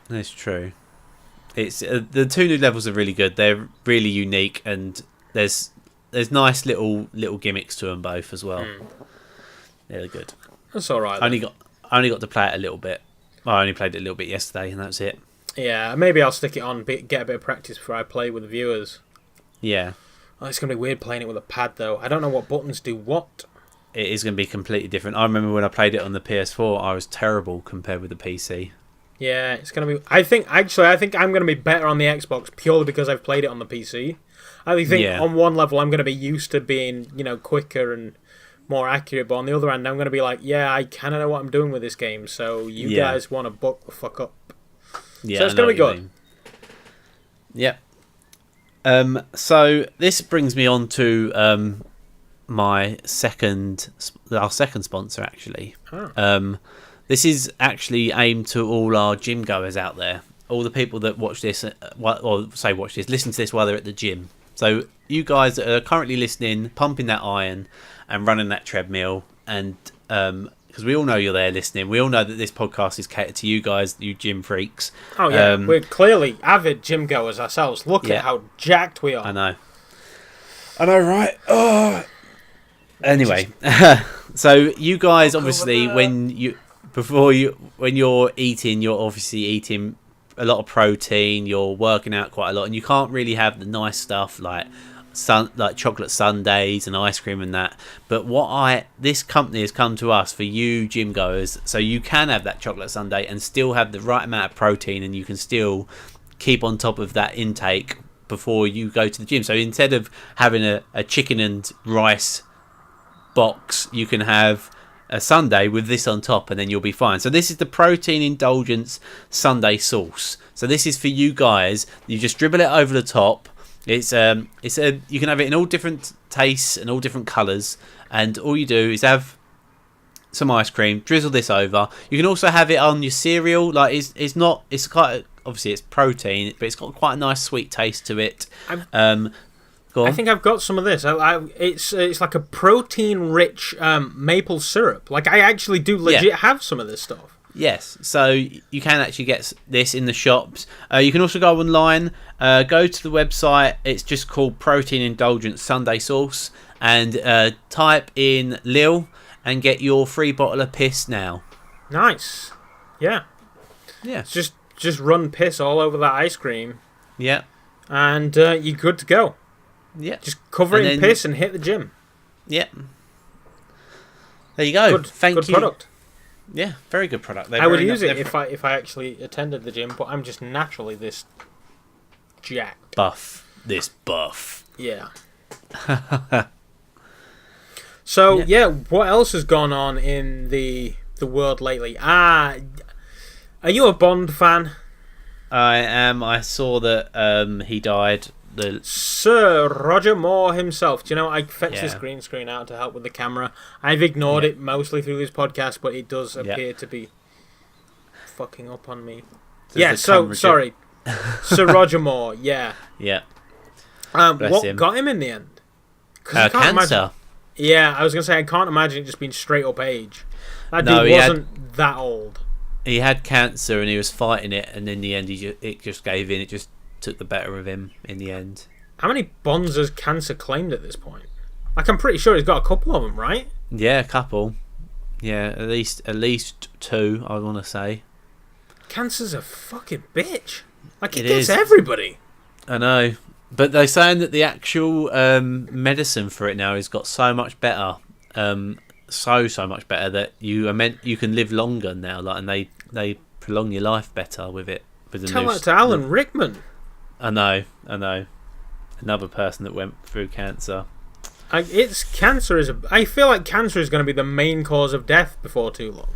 That's true. It's the 2 new levels are really good. They're really unique, and there's nice little gimmicks to them both as well. Yeah, they're good. That's all right. I only got to play it a little bit. I only played it a little bit yesterday, and that's it. Yeah, maybe I'll stick it on, get a bit of practice before I play with the viewers. Yeah. Oh, it's going to be weird playing it with a pad, though. I don't know what buttons do what. It is going to be completely different. I remember when I played it on the PS4, I was terrible compared with the PC. Yeah, it's going to be... I think I'm going to be better on the Xbox purely because I've played it on the PC. I think on one level I'm going to be used to being, quicker and more accurate, but on the other hand I'm going to be like, yeah, I kind of know what I'm doing with this game, so you guys want to buck the fuck up. Yeah, so it's going to be good. Yep. So this brings me on to our second sponsor, actually. This is actually aimed to all our gym goers out there, all the people that watch this, listen to this while they're at the gym. So you guys that are currently listening, pumping that iron and running that treadmill, and because we all know you're there listening, we all know that this podcast is catered to you guys, you gym freaks. Oh yeah, we're clearly avid gym goers ourselves. Look at how jacked we are. I know, right? Oh. Anyway, so you guys obviously when you're eating, you're obviously eating a lot of protein. You're working out quite a lot, and you can't really have the nice stuff like chocolate sundaes and ice cream and that. But this company has come to us for you gym goers, so you can have that chocolate sundae and still have the right amount of protein, and you can still keep on top of that intake before you go to the gym. So instead of having a chicken and rice box, you can have a sundae with this on top, and then you'll be fine. So this is the protein indulgence sundae sauce. So this is for you guys. You just dribble it over the top. You can have it in all different tastes and all different colours, and all you do is have some ice cream, drizzle this over. You can also have it on your cereal. Like it's quite obviously it's protein, but it's got quite a nice sweet taste to it. I think I've got some of this. It's like a protein-rich maple syrup. Like I actually do legit have some of this stuff. Yes, so you can actually get this in the shops. You can also go online, go to the website. It's just called Protein Indulgence Sundae Sauce, and type in Lil and get your free bottle of piss now. Nice. Yeah. Just run piss all over that ice cream. Yeah. And you're good to go. Yeah. Just cover it in piss and hit the gym. Yeah. There you go. Thank you. Product. Yeah, very good product. I would use it if I actually attended the gym, but I'm just naturally this jacked. Buff. Yeah. So, what else has gone on in the world lately? Are you a Bond fan? I am. I saw that he died. Sir Roger Moore himself. Do you know, I fetched this green screen out to help with the camera. I've ignored it mostly through this podcast, but it does appear to be fucking up on me. Sorry. Sir Roger Moore, yeah. What got him in the end? Cancer. I was going to say, I can't imagine it just being straight up age. That dude wasn't that old. He had cancer and he was fighting it, and in the end it just gave in. It just took the better of him in the end. How many Bonds has cancer claimed at this point? Like, I'm pretty sure he's got a couple of them, right? Yeah, a couple. Yeah, at least 2, I want to say. Cancer's a fucking bitch. Like, it gets everybody. I know. But they're saying that the actual medicine for it now has got so much better. So much better that you can live longer now. Like, and they prolong your life better with it. Tell that to Alan Rickman. I know. Another person that went through cancer. I feel like cancer is going to be the main cause of death before too long.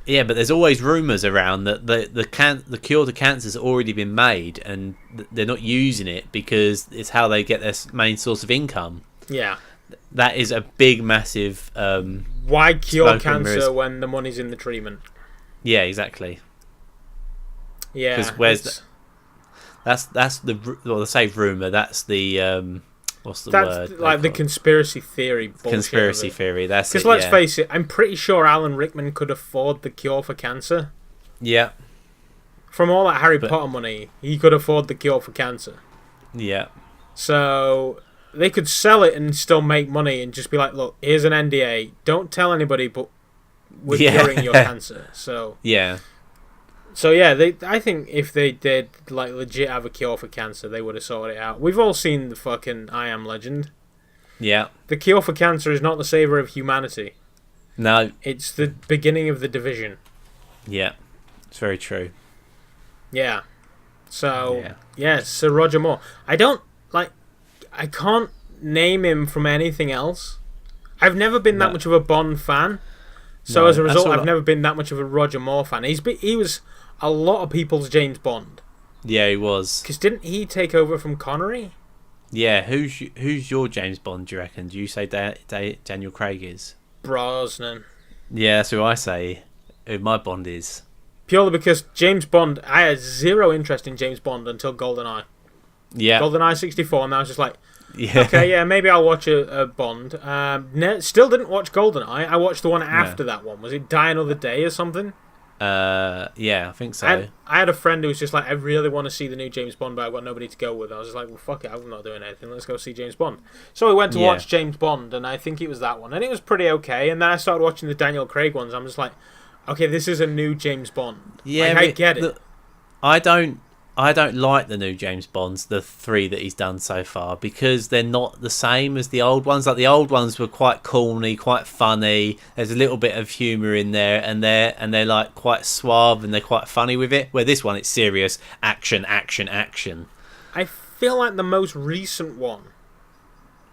Yeah, but there's always rumours around that the cure to cancer has already been made, and they're not using it because it's how they get their main source of income. Yeah. That is a big, massive... Why cure cancer when the money's in the treatment? Yeah, exactly. Yeah. Because that's the... Well, they say rumour, that's the... what's the word? That's like the conspiracy theory bullshit. Conspiracy theory, that's it. Because let's face it, I'm pretty sure Alan Rickman could afford the cure for cancer. Yeah. from all that Harry Potter money, he could afford the cure for cancer. Yeah. So they could sell it and still make money and just be like, look, here's an NDA. Don't tell anybody, but we're curing your cancer. So yeah. So yeah, I think if they did like legit have a cure for cancer, they would have sorted it out. We've all seen the fucking I Am Legend. Yeah. The cure for cancer is not the savior of humanity. No. It's the beginning of the division. Yeah. It's very true. Yeah. So yeah, Sir Roger Moore. I can't name him from anything else. I've never been that much of a Bond fan. So as a result, I've never been that much of a Roger Moore fan. He was a lot of people's James Bond. Yeah, he was. Because didn't he take over from Connery? Yeah, who's your James Bond, do you reckon? Do you say Daniel Craig is? Brosnan. Yeah, that's who I say who my Bond is. Purely because James Bond, I had zero interest in James Bond until GoldenEye. Yeah. GoldenEye 64, and I was just like, okay, yeah, maybe I'll watch a Bond. Still didn't watch GoldenEye. I watched the one after that one. Was it Die Another Day or something? Yeah, I think so. I had a friend who was just like, I really want to see the new James Bond, but I've got nobody to go with. I was just like, well, fuck it, I'm not doing anything. Let's go see James Bond. So we went to watch James Bond, and I think it was that one, and it was pretty okay. And then I started watching the Daniel Craig ones. I'm just like, okay, this is a new James Bond. Yeah, I get it. I don't like the new James Bonds, the 3 that he's done so far, because they're not the same as the old ones. Like the old ones were quite corny, quite funny. There's a little bit of humour in there, and they're like quite suave and they're quite funny with it. Where this one, it's serious, action, action, action. I feel like the most recent one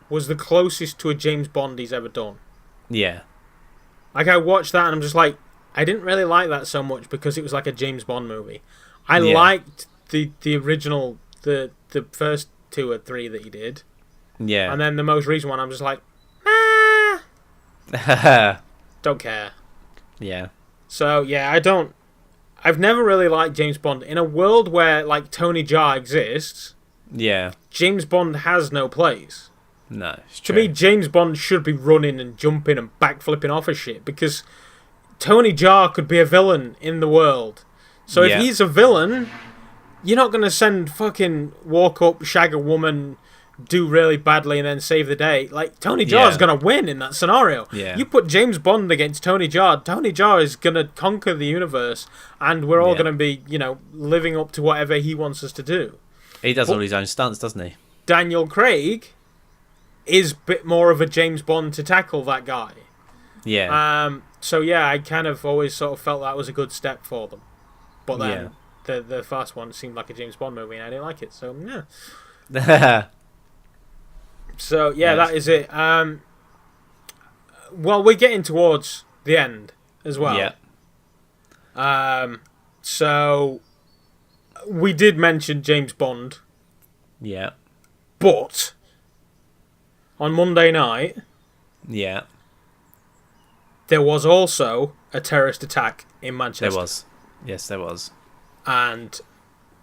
was the closest to a James Bond he's ever done. Yeah. Like I watched that and I'm just like, I didn't really like that so much because it was like a James Bond movie. I liked the original, the first 2 or 3 that he did. Yeah. And then the most recent one, I'm just like, don't care. Yeah. So, yeah, I've never really liked James Bond. In a world where, like, Tony Jaa exists, James Bond has no place. No, it's true. To me, James Bond should be running and jumping and backflipping off of shit, because Tony Jaa could be a villain in the world. So if he's a villain, you're not going to send fucking walk up, shag a woman, do really badly, and then save the day. Like, Tony Jaa is going to win in that scenario. Yeah. You put James Bond against Tony Jaa is going to conquer the universe, and we're all going to be, living up to whatever he wants us to do. He does all his own stunts, doesn't he? Daniel Craig is a bit more of a James Bond to tackle that guy. Yeah. So, yeah, I kind of always sort of felt that was a good step for them. But then the first one seemed like a James Bond movie, and I didn't like it. So, yeah. So, yeah, that is it. Well, we're getting towards the end as well. Yeah. So, we did mention James Bond. Yeah. But, on Monday night... Yeah. There was also a terrorist attack in Manchester. There was. Yes, there was. And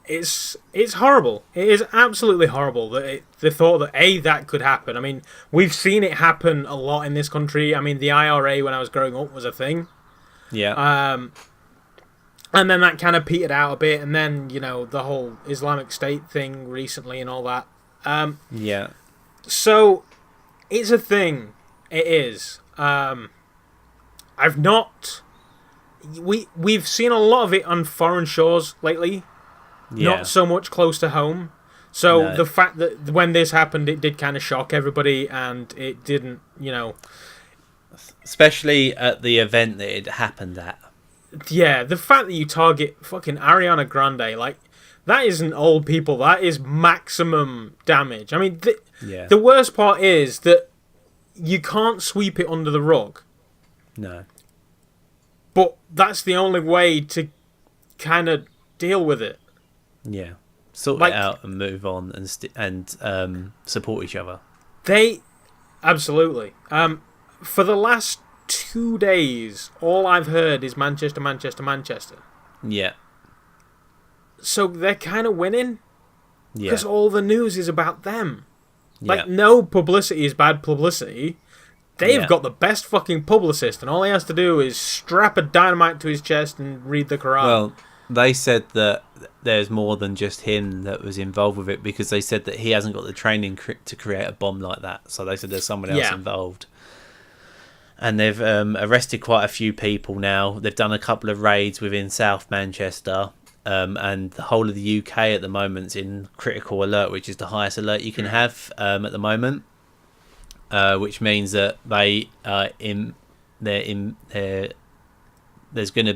it's horrible. It is absolutely horrible that the thought that that could happen. I mean, we've seen it happen a lot in this country. I mean, the IRA when I was growing up was a thing. Yeah. And then that kind of petered out a bit, and then the whole Islamic State thing recently and all that. Yeah. So it's a thing. It is. We've seen a lot of it on foreign shores lately, not so much close to home. So the fact that when this happened, it did kind of shock everybody, and it didn't, especially at the event that it happened at. Yeah, the fact that you target fucking Ariana Grande, like, that isn't old people, that is maximum damage. I mean, the worst part is that you can't sweep it under the rug. No. But that's the only way to kind of deal with it. Yeah. Sort it out and move on and support each other. Absolutely. For the last 2 days, all I've heard is Manchester, Manchester, Manchester. Yeah. So they're kind of winning. Yeah. Because all the news is about them. Like, no publicity is bad publicity. They've got the best fucking publicist, and all he has to do is strap a dynamite to his chest and read the Quran. Well, they said that there's more than just him that was involved with it, because they said that he hasn't got the training to create a bomb like that. So they said there's someone else involved. And they've arrested quite a few people now. They've done a couple of raids within South Manchester. And the whole of the UK at the moment's in critical alert, which is the highest alert you can have at the moment. Which means that they think there's going to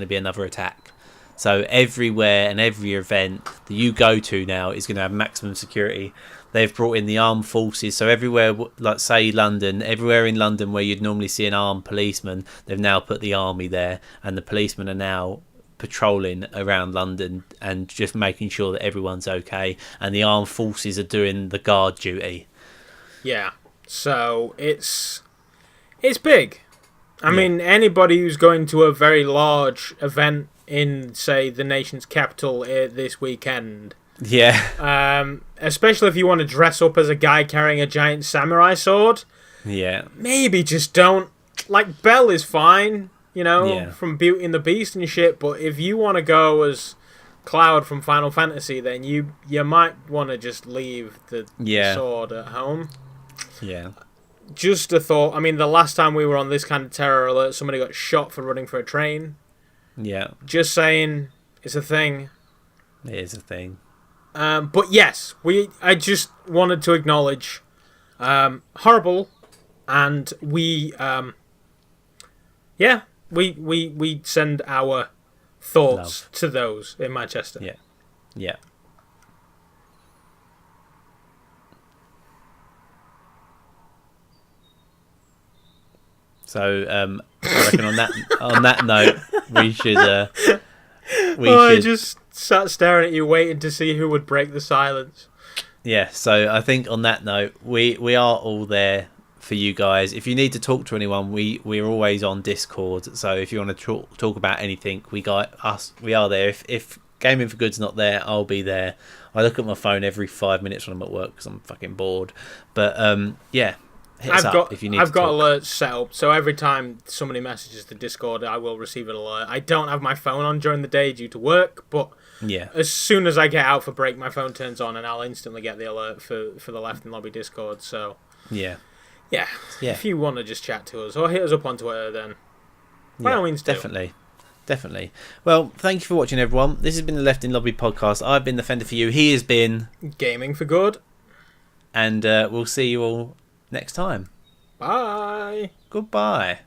be another attack. So everywhere and every event that you go to now is going to have maximum security. They've brought in the armed forces, so everywhere, like say London, everywhere in London where you'd normally see an armed policeman, they've now put the army there, and the policemen are now patrolling around London and just making sure that everyone's okay, and the armed forces are doing the guard duty. Yeah, so it's big. I mean, anybody who's going to a very large event in, say, the nation's capital this weekend. Yeah. Especially if you want to dress up as a guy carrying a giant samurai sword. Yeah. Maybe just don't. Like, Belle is fine, from Beauty and the Beast and shit, but if you want to go as Cloud from Final Fantasy, then you might want to just leave the sword at home. Yeah. Just a thought. I mean, the last time we were on this kind of terror alert, somebody got shot for running for a train. Yeah. Just saying, it's a thing. It is a thing. But yes, I just wanted to acknowledge horrible, and we send our thoughts to those in Manchester. Yeah. Yeah. So I reckon on that note, we should. I just sat staring at you, waiting to see who would break the silence. Yeah. So I think on that note, we are all there for you guys. If you need to talk to anyone, we're always on Discord. So if you want to talk about anything, we got us. We are there. If Gaming for Good's not there, I'll be there. I look at my phone every 5 minutes when I'm at work because I'm fucking bored. But yeah. I've got alerts set up, so every time somebody messages the Discord, I will receive an alert. I don't have my phone on during the day due to work, but as soon as I get out for break, my phone turns on and I'll instantly get the alert for the Left and Lobby Discord. So yeah. If you want to just chat to us or hit us up on Twitter, then by all means, definitely. Well, thank you for watching, everyone. This has been the Left in Lobby podcast. I've been the Fender for you. He has been Gaming for Good, and we'll see you all next time. Bye. Goodbye.